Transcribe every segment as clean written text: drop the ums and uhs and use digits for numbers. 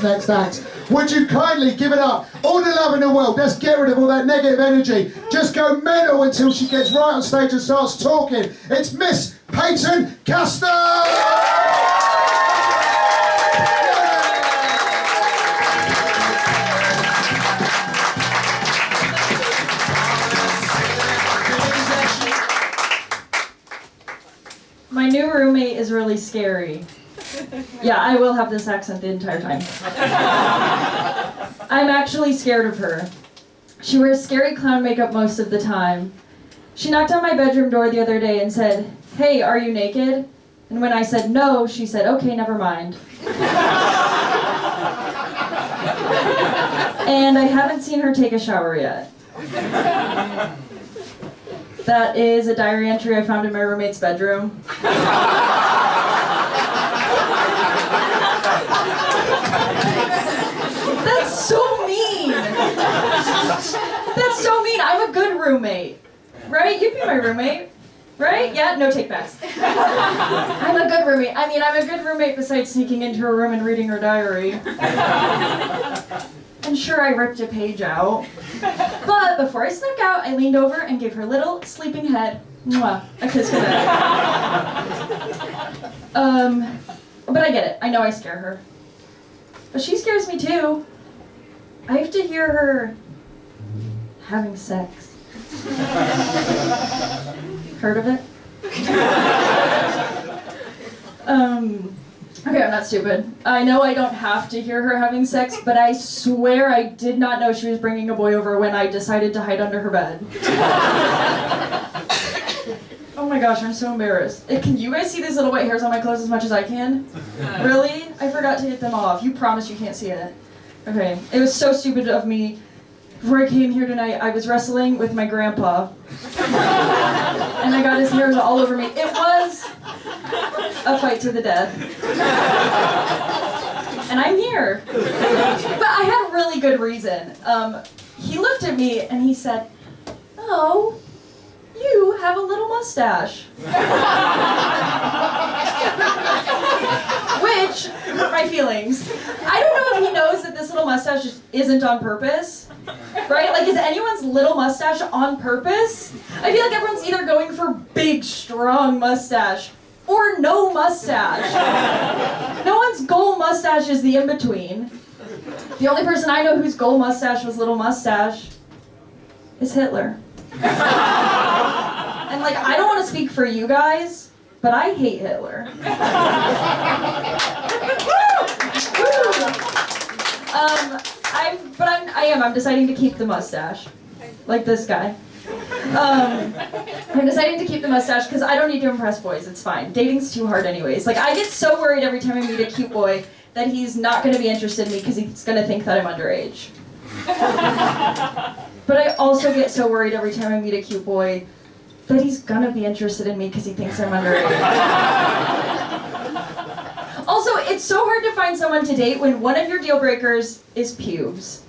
next act. Would you kindly give it up? All the love in the world. Let's get rid of all that negative energy. Just go mental until she gets right on stage and starts talking. It's Miss Peyton Castor! My new roommate is really scary. Yeah, I will have this accent the entire time. I'm actually scared of her. She wears scary clown makeup most of the time. She knocked on my bedroom door the other day and said, "Hey, are you naked?" And when I said no, she said, "Okay, never mind." And I haven't seen her take a shower yet. That is a diary entry I found in my roommate's bedroom. That's so mean. That's so mean. I'm a good roommate. Right? You'd be my roommate. Right? Yeah? No take-backs. I'm a good roommate. I mean, I'm a good roommate besides sneaking into her room and reading her diary. And sure, I ripped a page out. But before I snuck out, I leaned over and gave her little sleeping head a kiss goodnight. But I get it. I know I scare her. But she scares me too. I have to hear her having sex. Heard of it? Okay, I'm not stupid. I know I don't have to hear her having sex, but I swear I did not know she was bringing a boy over when I decided to hide under her bed. Oh my gosh, I'm so embarrassed. Can you guys see these little white hairs on my clothes as much as I can? Really? I forgot to get them off. You promise you can't see it. Okay, it was so stupid of me. Before I came here tonight, I was wrestling with my grandpa. And I got his hairs all over me. It was a fight to the death. And I'm here. But I had a really good reason. He looked at me and he said, "Oh, you have a little mustache." Which hurt my feelings. I don't know if he knows that this little mustache just isn't on purpose. Right? Like, is anyone's little mustache on purpose? I feel like everyone's either going for big, strong mustache or no mustache. No one's goal mustache is the in-between. The only person I know whose goal mustache was little mustache is Hitler. And like, I don't want to speak for you guys, but I hate Hitler. I'm deciding to keep the mustache. Like this guy. I'm deciding to keep the mustache because I don't need to impress boys. It's fine. Dating's too hard anyways. Like, I get so worried every time I meet a cute boy that he's not going to be interested in me because he's going to think that I'm underage. But I also get so worried every time I meet a cute boy that he's going to be interested in me because he thinks I'm underage. Also, it's so hard to find someone to date when one of your deal breakers is pubes.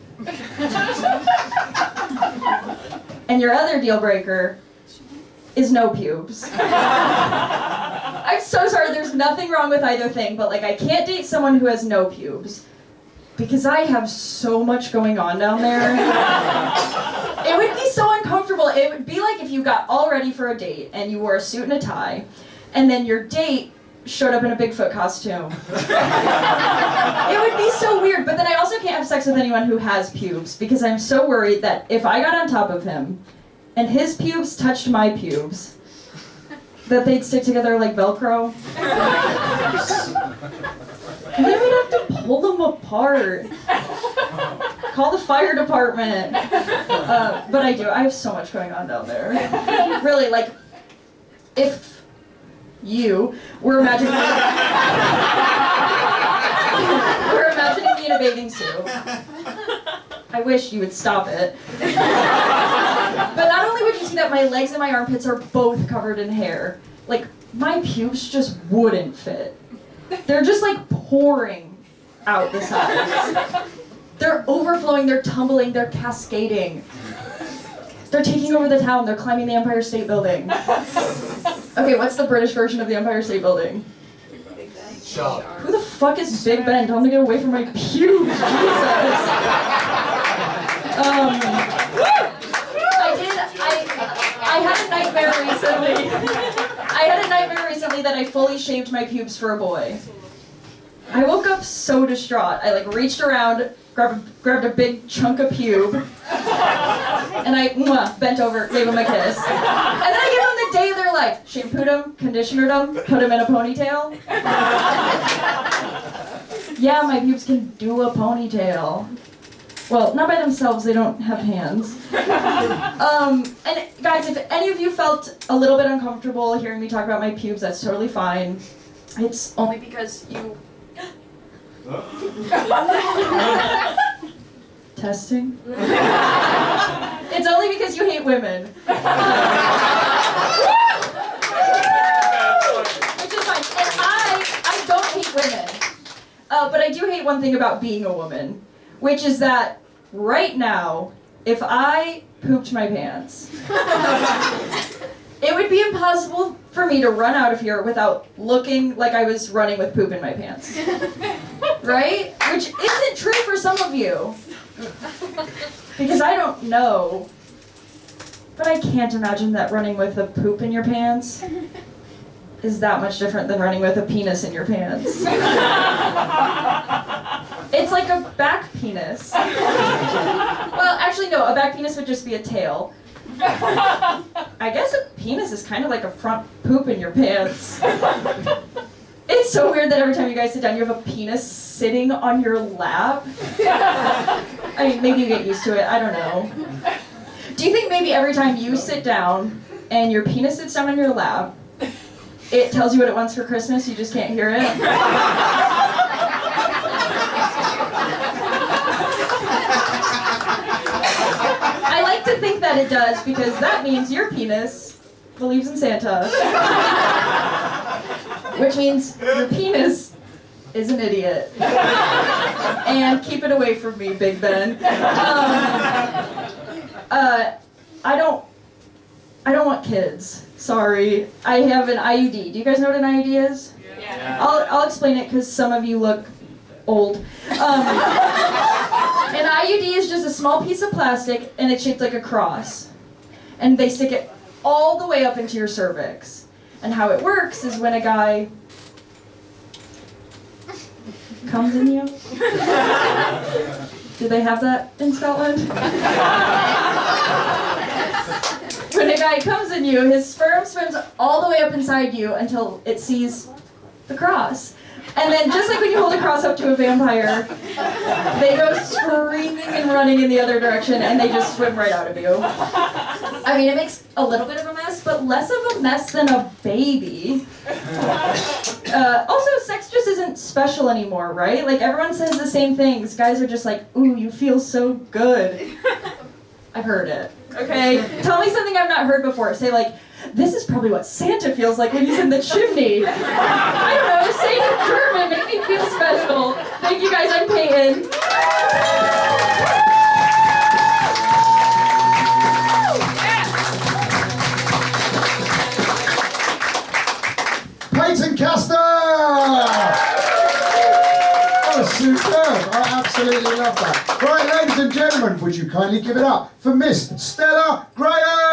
And your other deal breaker is no pubes. I'm so sorry, there's nothing wrong with either thing, but like, I can't date someone who has no pubes. Because I have so much going on down there. It would be so uncomfortable. It would be like if you got all ready for a date and you wore a suit and a tie, and then your date showed up in a Bigfoot costume. It would be so weird, but then I also can't have sex with anyone who has pubes because I'm so worried that if I got on top of him and his pubes touched my pubes, that they'd stick together like Velcro. And then we'd have to pull them apart. Call the fire department. But I have so much going on down there. Really, like, if you were imagining me in a bathing suit, I wish you would stop it. But not only would you see that my legs and my armpits are both covered in hair, like, my pubes just wouldn't fit. They're just like pouring out the sides. They're overflowing, they're tumbling, they're cascading. They're taking over the town, they're climbing the Empire State Building. Okay, what's the British version of the Empire State Building? Shark. Who the fuck is Big Ben? Tell him to get away from my pubes. Jesus. I had a nightmare recently. I had a nightmare recently that I fully shaved my pubes for a boy. I woke up so distraught. I like reached around, grabbed a big chunk of pube, and I bent over, gave him a kiss. And then I gave him the day of their life. Shampooed him, conditioned him, put him in a ponytail. Yeah, my pubes can do a ponytail. Well, not by themselves, they don't have hands. And guys, if any of you felt a little bit uncomfortable hearing me talk about my pubes, that's totally fine. It's only because you... Testing? It's only because you hate women. Which is fine. And I don't hate women. But I do hate one thing about being a woman, which is that right now, if I pooped my pants, it would be impossible for me to run out of here without looking like I was running with poop in my pants. Right? Which isn't true for some of you. Because I don't know. But I can't imagine that running with a poop in your pants is that much different than running with a penis in your pants. It's like a back penis. Well, actually no, a back penis would just be a tail. I guess a penis is kind of like a front poop in your pants. It's so weird that every time you guys sit down, you have a penis sitting on your lap. I mean, maybe you get used to it, I don't know. Do you think maybe every time you sit down and your penis sits down on your lap, it tells you what it wants for Christmas, you just can't hear it? I like to think that it does, because that means your penis believes in Santa. Which means your penis is an idiot. And keep it away from me, Big Ben. I don't want kids. Sorry. I have an IUD. Do you guys know what an IUD is? Yeah. I'll explain it because some of you look old. An IUD is just a small piece of plastic and it's shaped like a cross. And they stick it all the way up into your cervix. And how it works is when a guy comes in you. Do they have that in Scotland? When a guy comes in you, his sperm swims all the way up inside you until it sees the cross. And then just like when you hold a cross up to a vampire, they go screaming and running in the other direction and they just swim right out of you. I mean, it makes a little bit of a mess, but less of a mess than a baby. Also, sex just isn't special anymore, right? Like, everyone says the same things. Guys are just like, ooh, you feel so good. I've heard it, okay? Tell me something I've not heard before. Say, like, this is probably what Santa feels like when he's in the chimney. I don't know, say it in German, make me feel special. Thank you guys, I'm Peyton. Peyton Castor! Oh, superb. I absolutely love that. Right, ladies and gentlemen, would you kindly give it up for Miss Stella Graham?